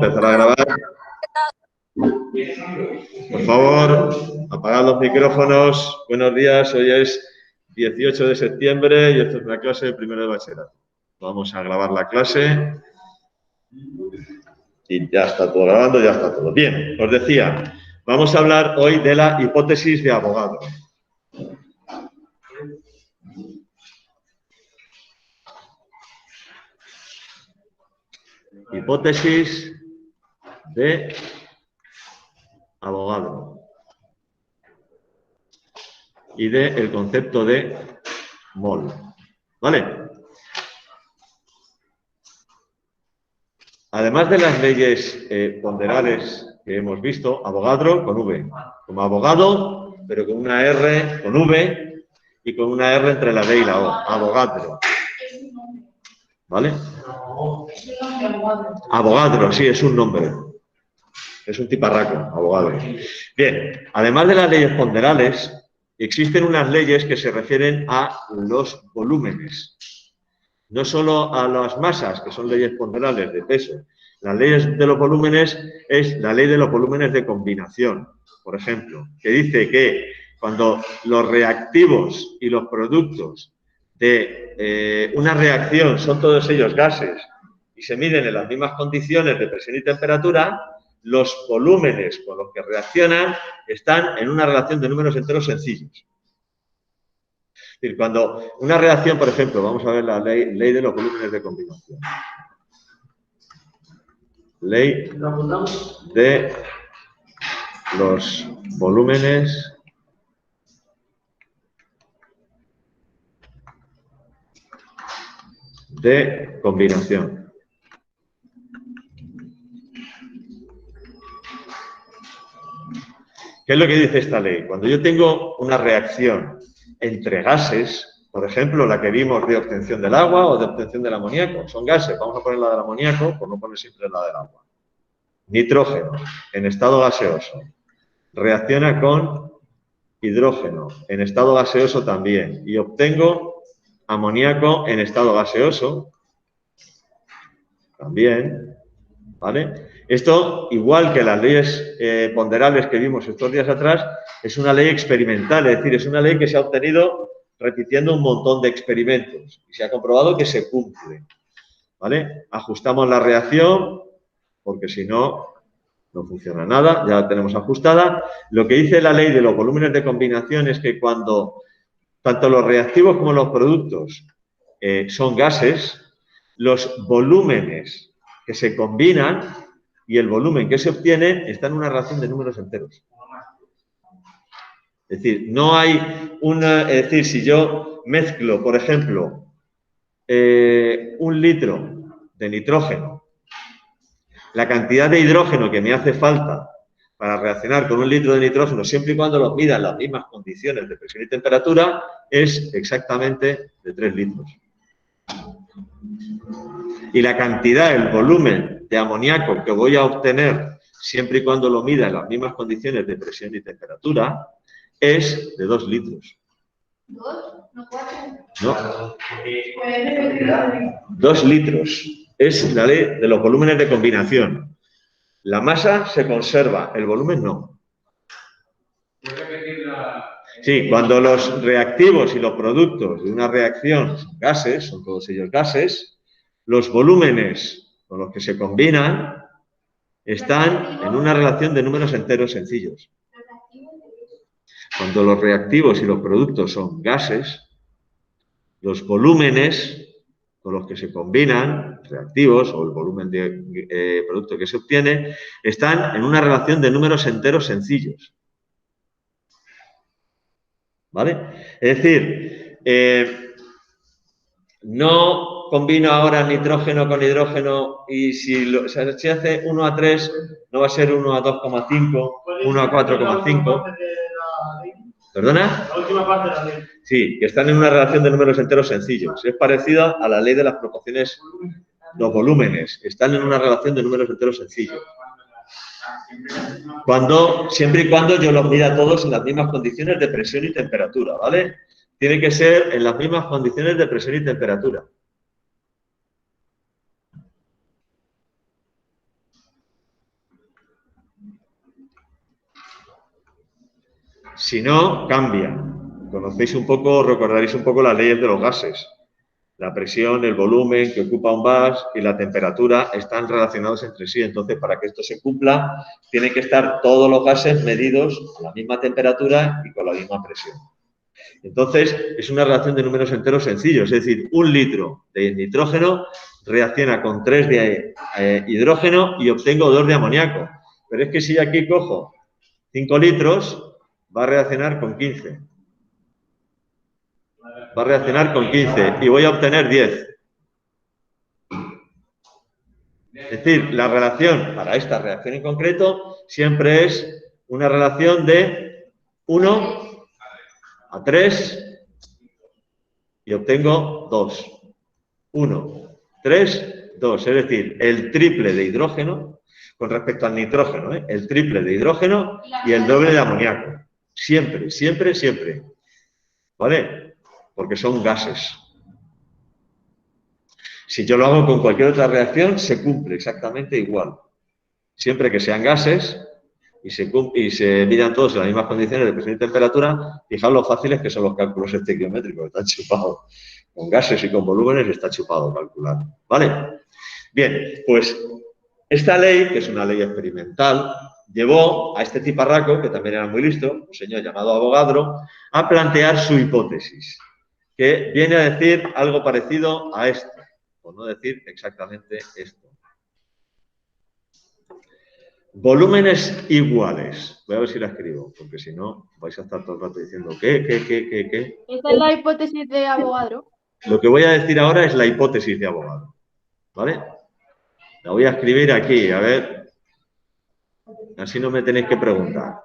Empezar a grabar. Por favor, apagad los micrófonos. Buenos días, hoy es 18 de septiembre y esto es una clase de primero de bachillerato. Vamos a grabar la clase. Y ya está todo grabando, ya está todo. Bien, os decía, vamos a hablar hoy de la hipótesis de Avogadro. Hipótesis de Avogadro. Y del concepto de mol. ¿Vale? Además de las leyes ponderales que hemos visto, Avogadro con V, como abogado, pero con una R con V y con una R entre la D y la O. Avogadro. ¿Vale? Avogadro, sí, es un nombre. Es un tiparraco, abogado. Bien, además de las leyes ponderales, existen unas leyes que se refieren a los volúmenes. No solo a las masas, que son leyes ponderales de peso. Las leyes de los volúmenes es la ley de los volúmenes de combinación, por ejemplo, que dice que cuando los reactivos y los productos de una reacción son todos ellos gases y se miden en las mismas condiciones de presión y temperatura, los volúmenes con los que reaccionan están en una relación de números enteros sencillos. Es decir, cuando una reacción, por ejemplo, vamos a ver la ley de los volúmenes de combinación. Ley de los volúmenes de combinación. ¿Qué es lo que dice esta ley? Cuando yo tengo una reacción entre gases, por ejemplo, la que vimos de obtención del agua o de obtención del amoníaco, son gases, vamos a poner la del amoníaco, por no poner siempre la del agua. Nitrógeno, en estado gaseoso, reacciona con hidrógeno, en estado gaseoso también, y obtengo amoníaco en estado gaseoso, también, ¿vale? Esto, igual que las leyes ponderables que vimos estos días atrás, es una ley experimental, es decir, es una ley que se ha obtenido repitiendo un montón de experimentos y se ha comprobado que se cumple, ¿vale? Ajustamos la reacción, porque si no, no funciona nada, ya la tenemos ajustada. Lo que dice la ley de los volúmenes de combinación es que cuando tanto los reactivos como los productos son gases, los volúmenes que se combinan y el volumen que se obtiene están en una relación de números enteros. Es decir, no hay una... Es decir, si yo mezclo, por ejemplo, 1 litro de nitrógeno, la cantidad de hidrógeno que me hace falta para reaccionar con 1 litro de nitrógeno, siempre y cuando los mida en las mismas condiciones de presión y temperatura, es exactamente de 3 litros. Y la cantidad, el volumen de amoníaco que voy a obtener, siempre y cuando lo mida en las mismas condiciones de presión y temperatura, es de 2 litros. ¿2? ¿No 4? No. 2 litros. Es la ley de los volúmenes de combinación. La masa se conserva, el volumen no. Sí, cuando los reactivos y los productos de una reacción son gases, son todos ellos gases, los volúmenes con los que se combinan están en una relación de números enteros sencillos. Cuando los reactivos y los productos son gases, los volúmenes con los que se combinan, reactivos o el volumen de producto que se obtiene, están en una relación de números enteros sencillos. ¿Vale? Es decir, no combino ahora nitrógeno con hidrógeno y si hace 1 a 3, no va a ser 1 a 2,5, 1 a 4,5. ¿Perdona? La última parte de la ley. Sí, que están en una relación de números enteros sencillos. Es parecida a la ley de las proporciones, los volúmenes. Están en una relación de números enteros sencillos. Siempre y cuando yo los mida todos en las mismas condiciones de presión y temperatura, ¿vale? Tiene que ser en las mismas condiciones de presión y temperatura. Si no, cambia. Conocéis un poco, recordaréis un poco las leyes de los gases. La presión, el volumen que ocupa un gas y la temperatura están relacionados entre sí. Entonces, para que esto se cumpla, tienen que estar todos los gases medidos a la misma temperatura y con la misma presión. Entonces, es una relación de números enteros sencillos. Es decir, 1 litro de nitrógeno reacciona con 3 de hidrógeno y obtengo 2 de amoníaco. Pero es que si aquí cojo 5 litros, va a reaccionar con 15. Va a reaccionar con 15 y voy a obtener 10. Es decir, la relación para esta reacción en concreto siempre es una relación de 1 a 3 y obtengo 2. 1, 3, 2. Es decir, el triple de hidrógeno con respecto al nitrógeno, ¿eh? El triple de hidrógeno y el doble de amoníaco. Siempre, siempre, siempre. ¿Vale? Porque son gases. Si yo lo hago con cualquier otra reacción, se cumple exactamente igual. Siempre que sean gases y se midan todos en las mismas condiciones de presión y temperatura, fijaos lo fáciles que son los cálculos estequiométricos, están chupados. Con gases y con volúmenes está chupado calcular. ¿Vale? Bien, pues esta ley, que es una ley experimental, llevó a este tiparraco, que también era muy listo, un señor llamado Avogadro, a plantear su hipótesis, que viene a decir algo parecido a esto, por no decir exactamente esto. Volúmenes iguales. Voy a ver si la escribo, porque si no vais a estar todo el rato diciendo ¿qué? Esa es la hipótesis de Avogadro. Lo que voy a decir ahora es la hipótesis de Avogadro. ¿Vale? La voy a escribir aquí, a ver. Así no me tenéis que preguntar.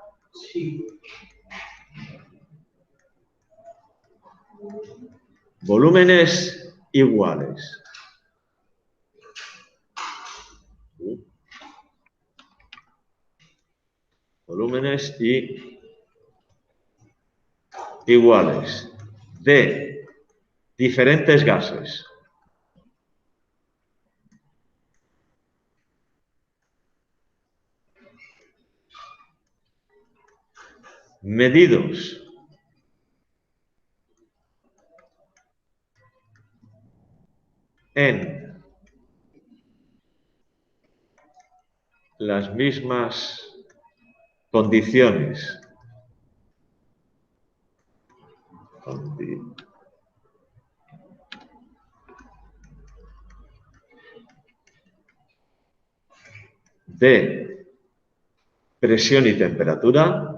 Volúmenes iguales. Volúmenes iguales de diferentes gases. Medidos en las mismas condiciones de presión y temperatura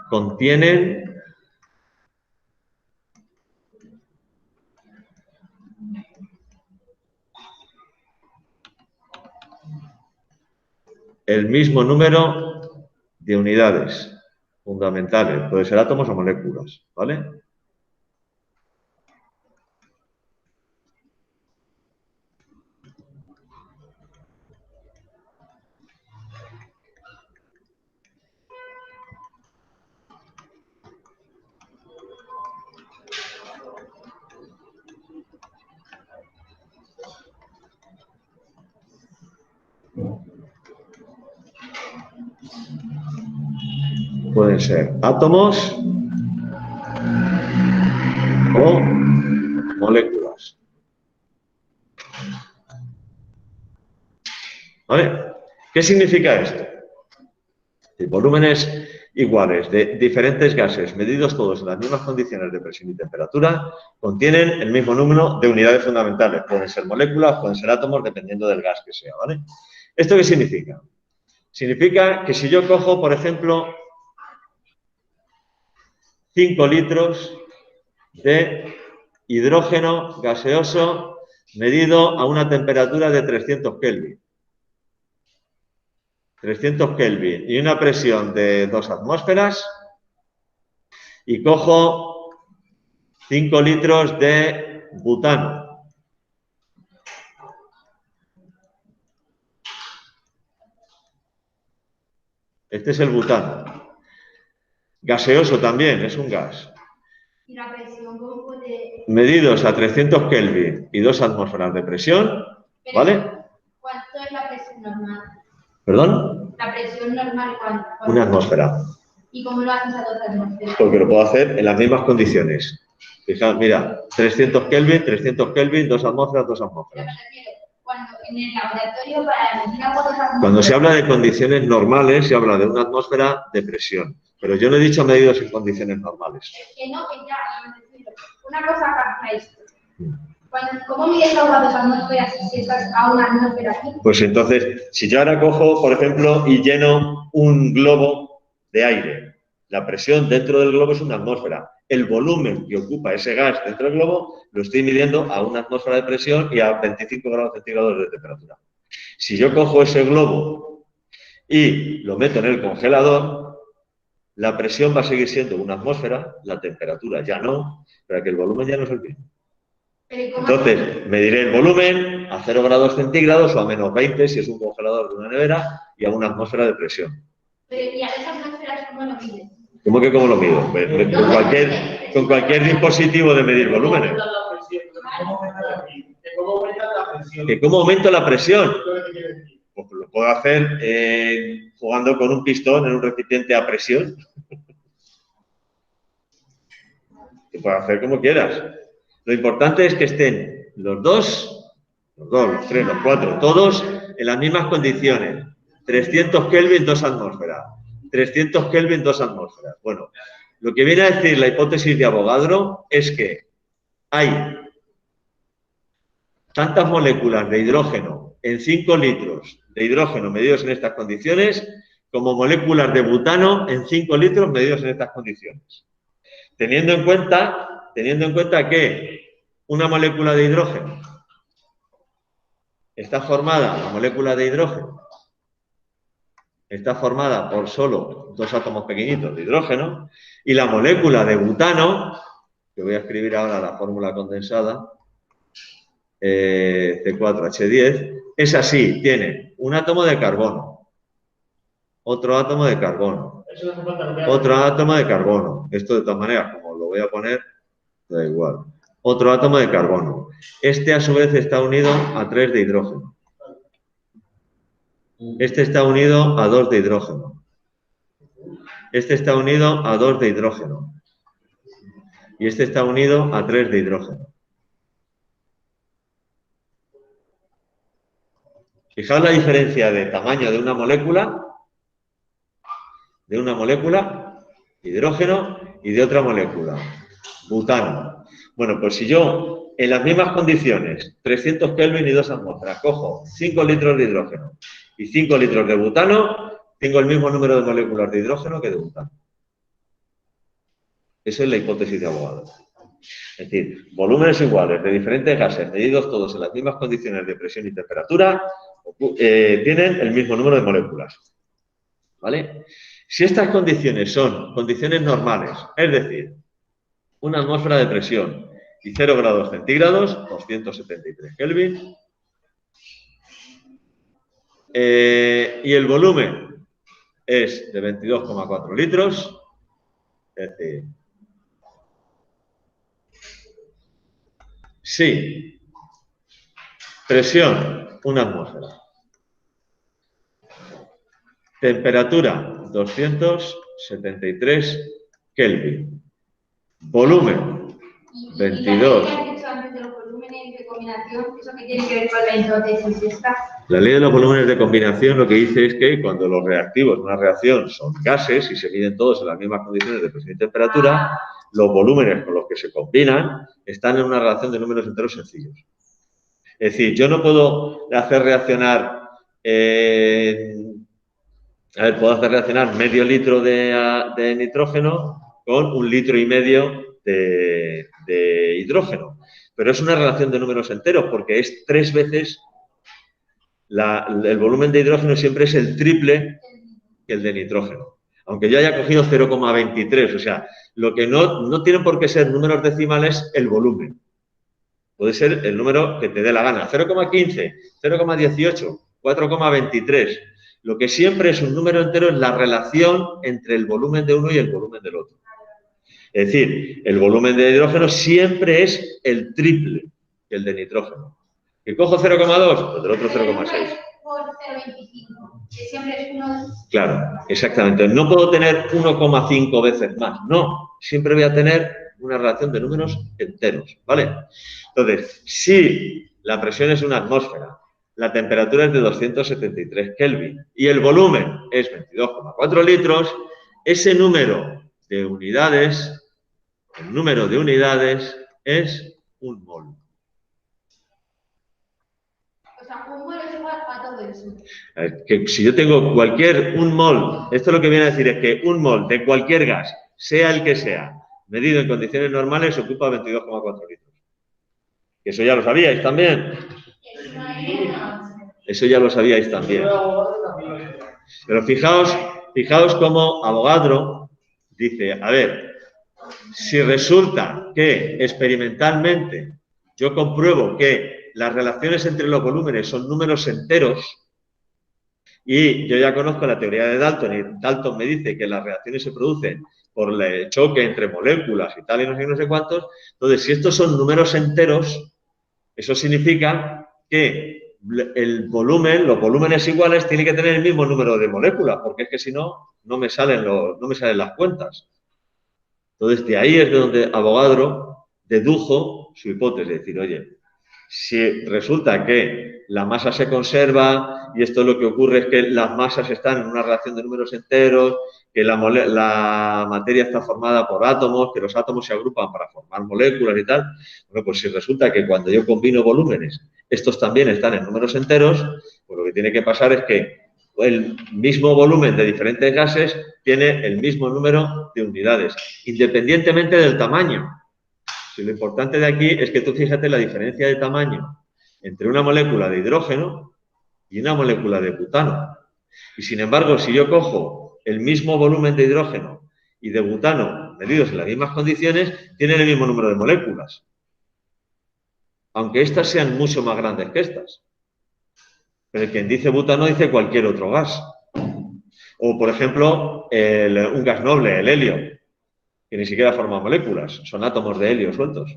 contienen el mismo número de unidades fundamentales, puede ser átomos o moléculas, ¿vale? Pueden ser átomos o moléculas. ¿Vale? ¿Qué significa esto? Volúmenes iguales de diferentes gases, medidos todos en las mismas condiciones de presión y temperatura, contienen el mismo número de unidades fundamentales. Pueden ser moléculas, pueden ser átomos, dependiendo del gas que sea, ¿vale? ¿Esto qué significa? Significa que si yo cojo, por ejemplo, 5 litros de hidrógeno gaseoso medido a una temperatura de 300 Kelvin. 300 Kelvin y una presión de 2 atmósferas y cojo 5 litros de butano. Este es el butano. Gaseoso también, es un gas. Y la presión, ¿cómo puede...? Medidos a 300 Kelvin y 2 atmósferas de presión, ¿vale? ¿Cuánto es la presión normal? ¿Perdón? La presión normal, ¿cuánto? Una atmósfera. ¿Y cómo lo haces a 2 atmósferas? Porque lo puedo hacer en las mismas condiciones. Fijaos, mira, 300 Kelvin, 2 atmósferas, 2 atmósferas. Pero me refiero, cuando en el laboratorio para medir agua 2 atmósferas... Cuando se habla de condiciones normales, se habla de una atmósfera de presión. Pero yo no he dicho medidos en condiciones normales. Es que no, que ya, me refiero. Una cosa para esto. ¿Cómo mides agua a 2 atmósferas si estás a 1 atmósfera aquí? Pues entonces, si yo ahora cojo, por ejemplo, y lleno un globo de aire, la presión dentro del globo es una atmósfera. El volumen que ocupa ese gas dentro del globo lo estoy midiendo a una atmósfera de presión y a 25 grados centígrados de temperatura. Si yo cojo ese globo y lo meto en el congelador, la presión va a seguir siendo una atmósfera, la temperatura ya no, pero que el volumen ya no es el mismo. Entonces, mediré el volumen a 0 grados centígrados o a menos 20 si es un congelador de una nevera y a una atmósfera de presión. Pero, ¿y a esas atmósferas cómo lo mides? ¿Cómo que cómo lo mido? Con cualquier dispositivo de medir volúmenes. ¿Que cómo aumento la presión? Pues lo puedo hacer jugando con un pistón en un recipiente a presión. Lo puedes hacer como quieras. Lo importante es que estén los 2, los 3, los 4, todos en las mismas condiciones. 300 Kelvin, 2 atmósferas. 300 Kelvin, 2 atmósferas. Bueno, lo que viene a decir la hipótesis de Avogadro es que hay tantas moléculas de hidrógeno en 5 litros de hidrógeno medidos en estas condiciones como moléculas de butano en 5 litros medidos en estas condiciones. Teniendo en cuenta que una molécula de hidrógeno está formada, la molécula de hidrógeno está formada por solo 2 átomos pequeñitos de hidrógeno y la molécula de butano, que voy a escribir ahora la fórmula condensada, C4H10, es así, tiene un átomo de carbono, otro átomo de carbono, otro átomo de carbono. Esto de todas maneras, como lo voy a poner, da igual. Otro átomo de carbono. Este a su vez está unido a 3 de hidrógeno. Este está unido a 2 de hidrógeno. Este está unido a 2 de hidrógeno. Y este está unido a 3 de hidrógeno. Fijaos la diferencia de tamaño de una molécula, hidrógeno, y de otra molécula, butano. Bueno, pues si yo, en las mismas condiciones, 300 Kelvin y 2 atmósferas, cojo 5 litros de hidrógeno y 5 litros de butano, tengo el mismo número de moléculas de hidrógeno que de butano. Esa es la hipótesis de Avogadro. Es decir, volúmenes iguales de diferentes gases, medidos todos en las mismas condiciones de presión y temperatura, tienen el mismo número de moléculas. ¿Vale? Si estas condiciones son condiciones normales, es decir, una atmósfera de presión y 0 grados centígrados, 273 Kelvin, y el volumen es de 22,4 litros, es decir, sí, presión, una atmósfera. Temperatura, 273 Kelvin. Volumen, 22. ¿Eso qué tiene que ver con la hipótesis esta? La ley de los volúmenes de combinación lo que dice es que cuando los reactivos de una reacción son gases y se miden todos en las mismas condiciones de presión y temperatura, los volúmenes con los que se combinan están en una relación de números enteros sencillos. Es decir, yo no puedo hacer reaccionar, puedo hacer reaccionar medio litro de nitrógeno con 1,5 litros de hidrógeno. Pero es una relación de números enteros porque es 3 veces, el volumen de hidrógeno siempre es el triple que el de nitrógeno. Aunque yo haya cogido 0,23, o sea, lo que no tienen por qué ser números decimales el volumen. Puede ser el número que te dé la gana, 0,15, 0,18, 4,23. Lo que siempre es un número entero es la relación entre el volumen de uno y el volumen del otro. Es decir, el volumen de hidrógeno siempre es el triple que el de nitrógeno. ¿Que cojo 0,2? Pues del otro 0,6. Por 0,25, que siempre es uno. Claro, exactamente. No puedo tener 1,5 veces más. No, siempre voy a tener una relación de números enteros, ¿vale? Entonces, si la presión es una atmósfera, la temperatura es de 273 Kelvin y el volumen es 22,4 litros, ese número de unidades, el número de unidades es un mol. O sea, un mol es igual a todo eso. Que si yo tengo un mol, esto lo que viene a decir es que un mol de cualquier gas, sea el que sea, medido en condiciones normales, ocupa 22,4 litros. Eso ya lo sabíais también. Eso ya lo sabíais también. Pero fijaos cómo Avogadro dice, a ver, si resulta que experimentalmente yo compruebo que las relaciones entre los volúmenes son números enteros, y yo ya conozco la teoría de Dalton, y Dalton me dice que las reacciones se producen por el choque entre moléculas y tal, y no sé cuántos. Entonces, si estos son números enteros, eso significa que el volumen, los volúmenes iguales, tienen que tener el mismo número de moléculas, porque es que si no, no me salen las cuentas. Entonces, de ahí es de donde Avogadro dedujo su hipótesis, es decir, oye, si resulta que la masa se conserva y esto lo que ocurre es que las masas están en una relación de números enteros, que la materia está formada por átomos, que los átomos se agrupan para formar moléculas y tal, bueno, pues si resulta que cuando yo combino volúmenes, estos también están en números enteros, pues lo que tiene que pasar es que el mismo volumen de diferentes gases tiene el mismo número de unidades, independientemente del tamaño. Si lo importante de aquí es que tú fíjate la diferencia de tamaño entre una molécula de hidrógeno y una molécula de butano. Y sin embargo, si yo cojo el mismo volumen de hidrógeno y de butano medidos en las mismas condiciones, tienen el mismo número de moléculas. Aunque estas sean mucho más grandes que estas. Pero quien dice butano dice cualquier otro gas. O, por ejemplo, un gas noble, el helio, que ni siquiera forma moléculas, son átomos de helio sueltos.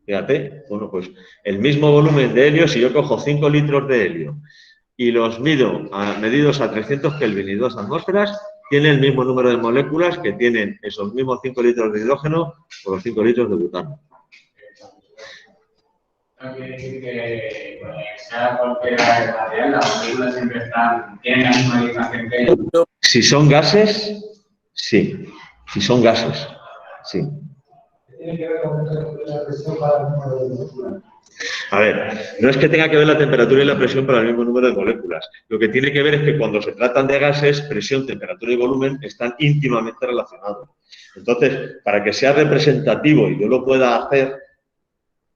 Fíjate, bueno, pues el mismo volumen de helio, si yo cojo 5 litros de helio y los medidos a 300 Kelvin y 2 atmósferas, tiene el mismo número de moléculas que tienen esos mismos 5 litros de hidrógeno o los 5 litros de butano. No quiere decir que sea cualquiera material, las moléculas siempre tienen la misma distancia que ellos. Si son gases, sí. Si son gases, sí. ¿Tiene que ver con la presión para el número de moléculas? A ver, no es que tenga que ver la temperatura y la presión para el mismo número de moléculas. Lo que tiene que ver es que cuando se tratan de gases, presión, temperatura y volumen están íntimamente relacionados. Entonces, para que sea representativo y yo lo pueda hacer,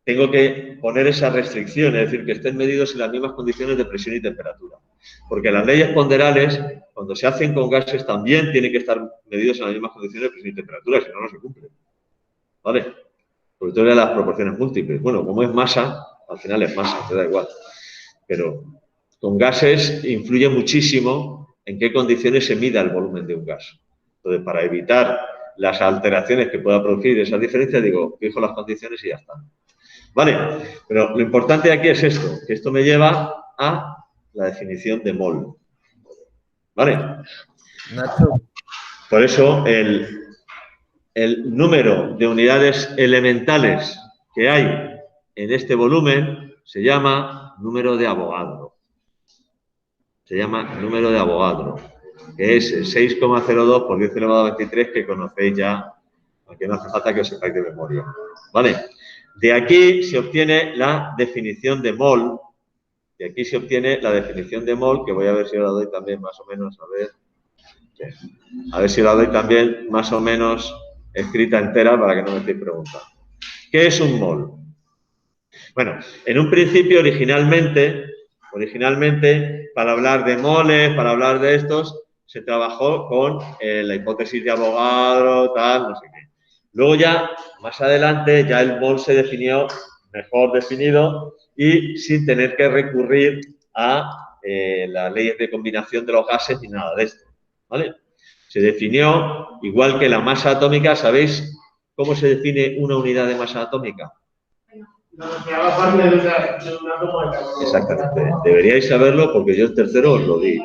tengo que poner esa restricción, es decir, que estén medidos en las mismas condiciones de presión y temperatura. Porque las leyes ponderales, cuando se hacen con gases, también tienen que estar medidos en las mismas condiciones de presión y temperatura, si no, no se cumplen. ¿Vale? Sobre todo en las proporciones múltiples. Bueno, como es masa, al final es masa, te da igual. Pero con gases influye muchísimo en qué condiciones se mida el volumen de un gas. Entonces, para evitar las alteraciones que pueda producir esas diferencias, digo, fijo las condiciones y ya está. Vale, pero lo importante aquí es esto, que esto me lleva a la definición de mol. ¿Vale? Nacho. Por eso el número de unidades elementales que hay en este volumen se llama número de Avogadro. Se llama número de Avogadro, que es el 6,02 por 10 elevado a 23, que conocéis ya, aunque no hace falta que os sepáis de memoria. ¿Vale? De aquí se obtiene la definición de mol. De aquí se obtiene la definición de mol, que voy a ver si la doy también más o menos, a ver si la doy también más o menos escrita entera para que no me estéis preguntando. ¿Qué es un mol? Bueno, en un principio, originalmente, para hablar de moles, para hablar de estos, se trabajó con la hipótesis de Avogadro, tal, no sé qué. Luego ya, más adelante, ya el mol se definió mejor definido y sin tener que recurrir a las leyes de combinación de los gases ni nada de esto, ¿vale? Se definió, igual que la masa atómica, ¿sabéis ¿cómo se define una unidad de masa atómica? La doceava parte de un átomo de carbono. Exactamente. Deberíais saberlo porque yo el tercero os lo di.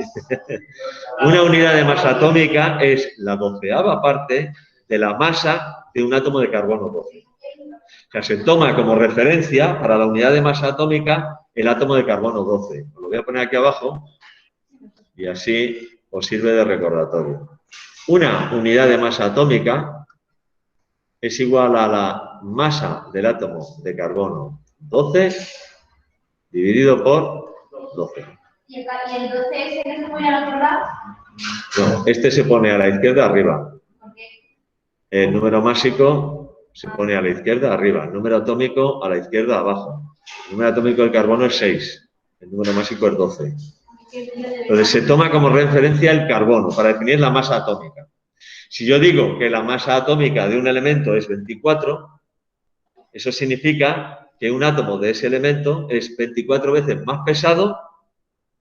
Una unidad de masa atómica es la 12ª parte de la masa de un átomo de carbono 12. O sea, se toma como referencia para la unidad de masa atómica el átomo de carbono 12. Os lo voy a poner aquí abajo y así os sirve de recordatorio. Una unidad de masa atómica es igual a la masa del átomo de carbono 12 dividido por 12. ¿Y el 12 ese que se pone al otro lado? No, este se pone a la izquierda arriba. ¿Por qué? El número másico se pone a la izquierda arriba. El número atómico a la izquierda abajo. El número atómico del carbono es 6. El número másico es 12. Entonces se toma como referencia el carbono para definir la masa atómica. Si yo digo que la masa atómica de un elemento es 24, eso significa que un átomo de ese elemento es 24 veces más pesado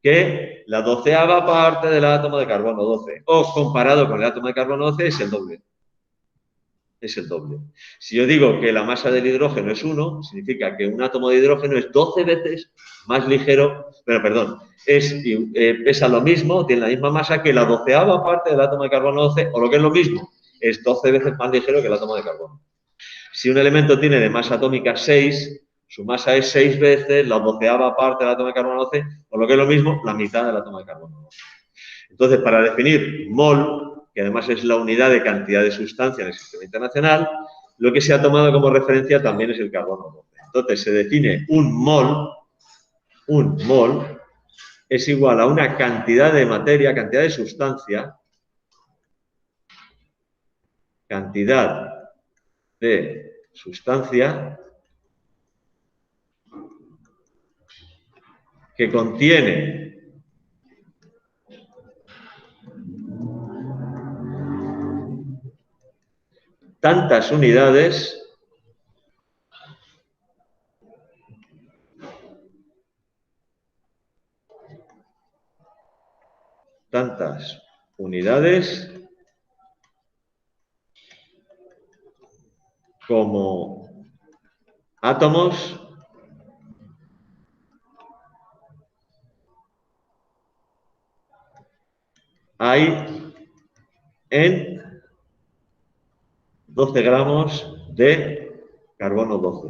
que la 12ª parte del átomo de carbono 12. O comparado con el átomo de carbono 12 es el doble. Es el doble. Si yo digo que la masa del hidrógeno es 1, significa que un átomo de hidrógeno es 12 veces más ligero, pesa lo mismo, tiene la misma masa que la 12ª parte del átomo de carbono 12, o lo que es lo mismo, es 12 veces más ligero que el átomo de carbono. Si un elemento tiene de masa atómica 6, su masa es 6 veces la 12ª parte del átomo de carbono 12, o lo que es lo mismo, la mitad del átomo de carbono 12. Entonces, para definir mol, que además es la unidad de cantidad de sustancia en el sistema internacional, lo que se ha tomado como referencia también es el carbono 12. Entonces, se define un mol es igual a una cantidad de materia, cantidad de sustancia, que contiene tantas unidades como átomos hay en 12 gramos de carbono 12.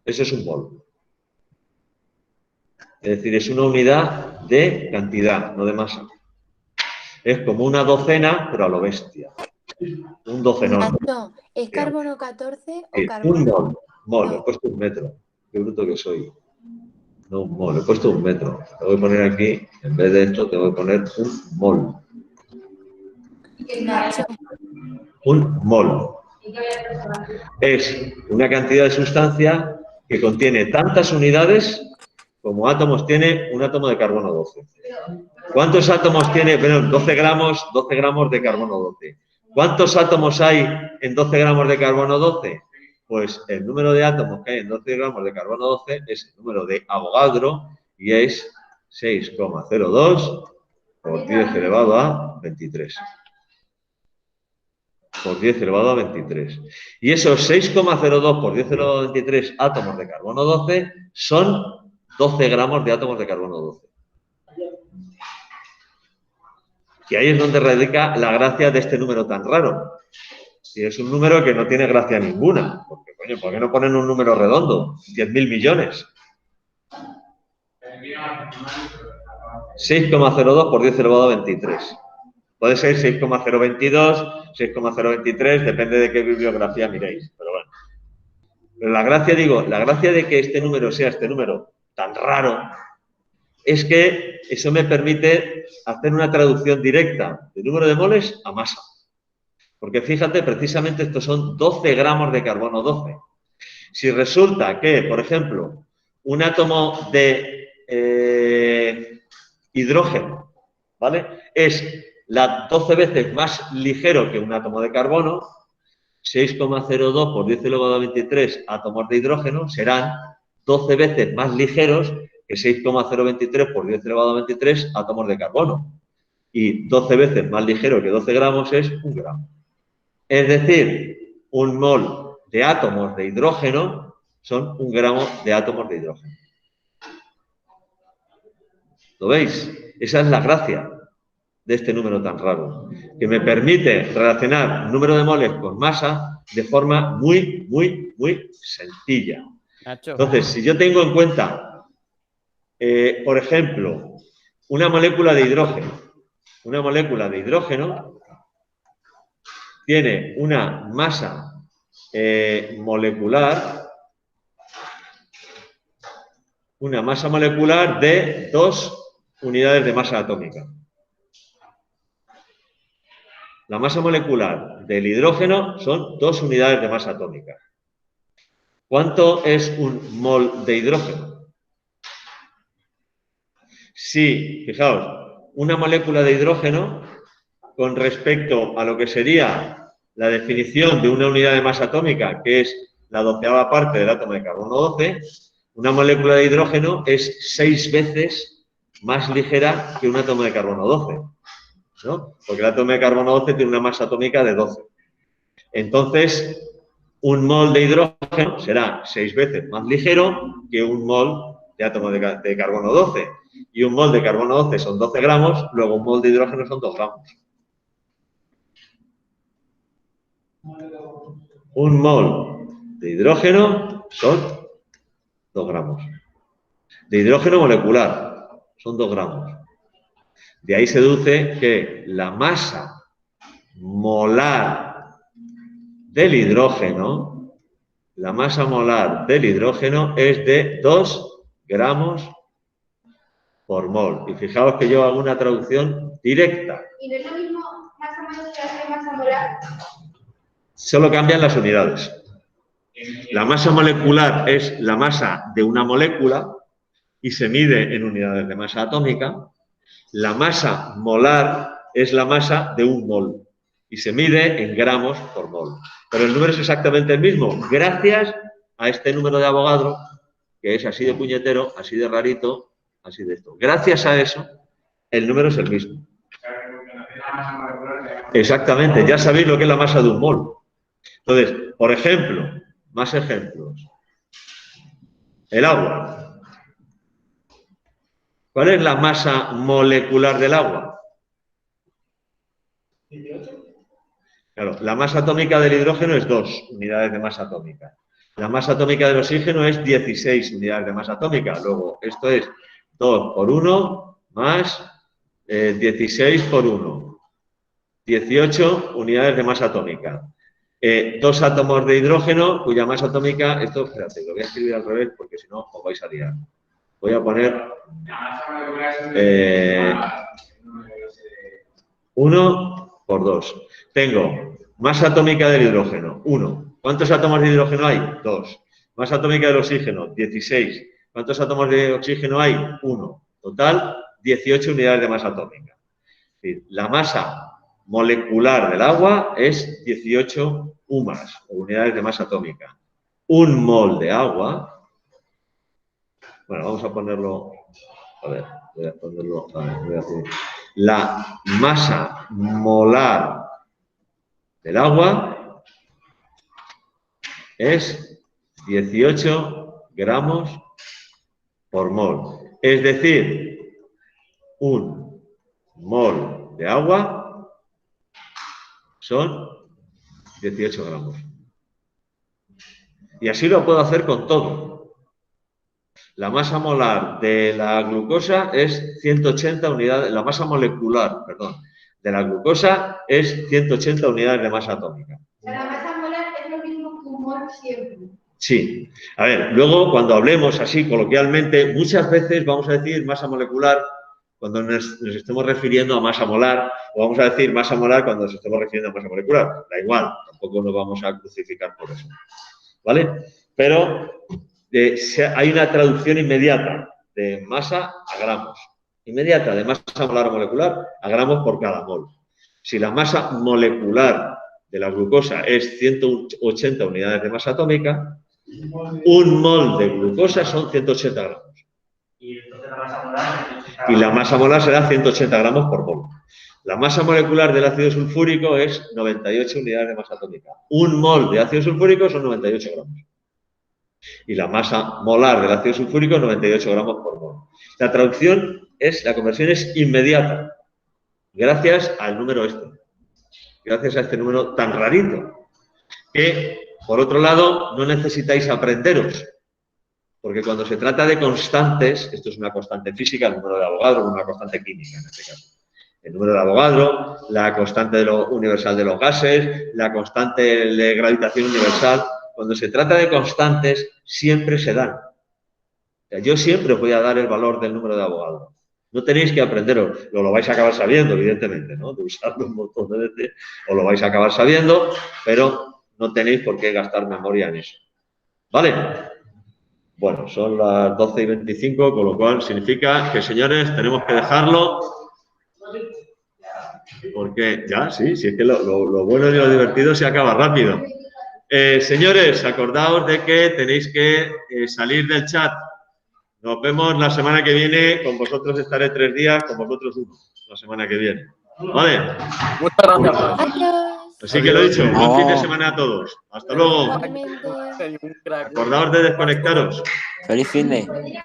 Ese es un mol. Es decir, es una unidad de cantidad, no de masa. Es como una docena, pero a lo bestia. Un docenón. Nacho, ¿es carbono 14 o Un carbono? mol, No. he puesto un metro. Qué bruto que soy. No un mol, he puesto un metro. Te voy a poner aquí, en vez de esto, te voy a poner un mol. Nacho, Un mol. Es una cantidad de sustancia que contiene tantas unidades como átomos tiene un átomo de carbono 12. ¿Cuántos átomos tiene? Bueno, 12 gramos de carbono 12. ¿Cuántos átomos hay en 12 gramos de carbono 12? Pues el número de átomos que hay en 12 gramos de carbono 12 es el número de Avogadro y es 6,02 por 10 elevado a 23. Por 10 elevado a 23. Y esos 6,02 por 10 elevado a 23 átomos de carbono 12 son 12 gramos de átomos de carbono 12. Y ahí es donde radica la gracia de este número tan raro. Y es un número que no tiene gracia ninguna. Porque, coño, ¿por qué no ponen un número redondo? 10.000 millones. 6,02 por 10 elevado a 23. Puede ser 6,022, 6,023, depende de qué bibliografía miréis. Pero bueno. Pero la gracia de que este número sea este número tan raro es que eso me permite hacer una traducción directa de número de moles a masa. Porque fíjate, precisamente estos son 12 gramos de carbono 12. Si resulta que, por ejemplo, un átomo de hidrógeno, ¿vale?, es las 12 veces más ligero que un átomo de carbono, 6,02 por 10 elevado a 23 átomos de hidrógeno serán 12 veces más ligeros que 6,023 por 10 elevado a 23 átomos de carbono. Y 12 veces más ligero que 12 gramos es 1 gramo. Es decir, un mol de átomos de hidrógeno son 1 gramo de átomos de hidrógeno. ¿Lo veis? Esa es la gracia de este número tan raro, que me permite relacionar número de moles con masa de forma muy sencilla. Nacho. Entonces, si yo tengo en cuenta, por ejemplo, una molécula de hidrógeno tiene una masa molecular de 2 unidades de masa atómica. La masa molecular del hidrógeno son 2 unidades de masa atómica. ¿Cuánto es un mol de hidrógeno? Si, fijaos, una molécula de hidrógeno con respecto a lo que sería la definición de una unidad de masa atómica, que es la 12ª parte del átomo de carbono 12, una molécula de hidrógeno es 6 veces más ligera que un átomo de carbono 12, ¿no? Porque el átomo de carbono 12 tiene una masa atómica de 12. Entonces, un mol de hidrógeno será 6 veces más ligero que un mol de átomo de carbono 12. Y un mol de carbono 12 son 12 gramos, luego un mol de hidrógeno son 2 gramos. Un mol de hidrógeno son 2 gramos. De hidrógeno molecular son 2 gramos. De ahí se deduce que la masa molar del hidrógeno, es de 2 gramos por mol. Y fijaos que yo hago una traducción directa. ¿Y no es lo mismo masa molecular que masa molar? Solo cambian las unidades. La masa molecular es la masa de una molécula y se mide en unidades de masa atómica. La masa molar es la masa de un mol y se mide en gramos por mol. Pero el número es exactamente el mismo, gracias a este número de Avogadro, que es así de puñetero, así de rarito, así de esto. Gracias a eso, el número es el mismo. Exactamente, ya sabéis lo que es la masa de un mol. Entonces, por ejemplo, más ejemplos. El agua. ¿Cuál es la masa molecular del agua? 18. Claro, la masa atómica del hidrógeno es 2 unidades de masa atómica. La masa atómica del oxígeno es 16 unidades de masa atómica. Luego, esto es 2 por 1 más 16 por 1. 18 unidades de masa atómica. 2 átomos de hidrógeno cuya masa atómica, esto, espérate, lo voy a escribir al revés porque si no os vais a liar. Voy a poner 1 por 2. Tengo masa atómica del hidrógeno, 1. ¿Cuántos átomos de hidrógeno hay? 2. Masa atómica del oxígeno, 16. ¿Cuántos átomos de oxígeno hay? 1. Total, 18 unidades de masa atómica. Es decir, la masa molecular del agua es 18 UMAS, o unidades de masa atómica. Un mol de agua, bueno, vamos a ponerlo, a ver, voy a ponerlo, voy a hacer. La masa molar del agua es 18 gramos por mol. Es decir, un mol de agua son 18 gramos. Y así lo puedo hacer con todo. La masa molar de la glucosa es 180 unidades, la masa molecular, perdón, de la glucosa es 180 unidades de masa atómica. O sea, la masa molar es lo mismo que un mol siempre. Sí. A ver, luego cuando hablemos así coloquialmente, muchas veces vamos a decir masa molecular cuando nos estemos refiriendo a masa molar, o vamos a decir masa molar cuando nos estemos refiriendo a masa molecular. Da igual, tampoco nos vamos a crucificar por eso. ¿Vale? Pero hay una traducción inmediata de masa a gramos. Inmediata de masa molar o molecular a gramos por cada mol. Si la masa molecular de la glucosa es 180 unidades de masa atómica, un mol de glucosa son 180 gramos. Y entonces la masa molar... Y la masa molar será 180 gramos por mol. La masa molecular del ácido sulfúrico es 98 unidades de masa atómica. Un mol de ácido sulfúrico son 98 gramos. Y la masa molar del ácido sulfúrico es 98 gramos por mol. La conversión es inmediata, gracias al número este. Gracias a este número tan rarito. Que, por otro lado, no necesitáis aprenderos. Porque cuando se trata de constantes, esto es una constante física, el número de Avogadro, una constante química en este caso. El número de Avogadro, la constante universal de los gases, la constante de gravitación universal. Cuando se trata de constantes, siempre se dan. O sea, yo siempre os voy a dar el valor del número de Avogadro. No tenéis que aprenderos, lo vais a acabar sabiendo, evidentemente, ¿no? De usarlo un montón de veces, os lo vais a acabar sabiendo, pero no tenéis por qué gastar memoria en eso. ¿Vale? Bueno, son las 12:25, con lo cual significa que, señores, tenemos que dejarlo. Porque ya, sí, es que lo bueno y lo divertido se acaba rápido. Señores, acordaos de que tenéis que salir del chat. Nos vemos la semana que viene. Con vosotros estaré 3 días, con vosotros 1, la semana que viene. ¿Vale? Muchas gracias. Adiós. Así que lo he dicho. Buen fin de semana a todos. Hasta luego. Igualmente. Acordaos de desconectaros. Feliz fin de.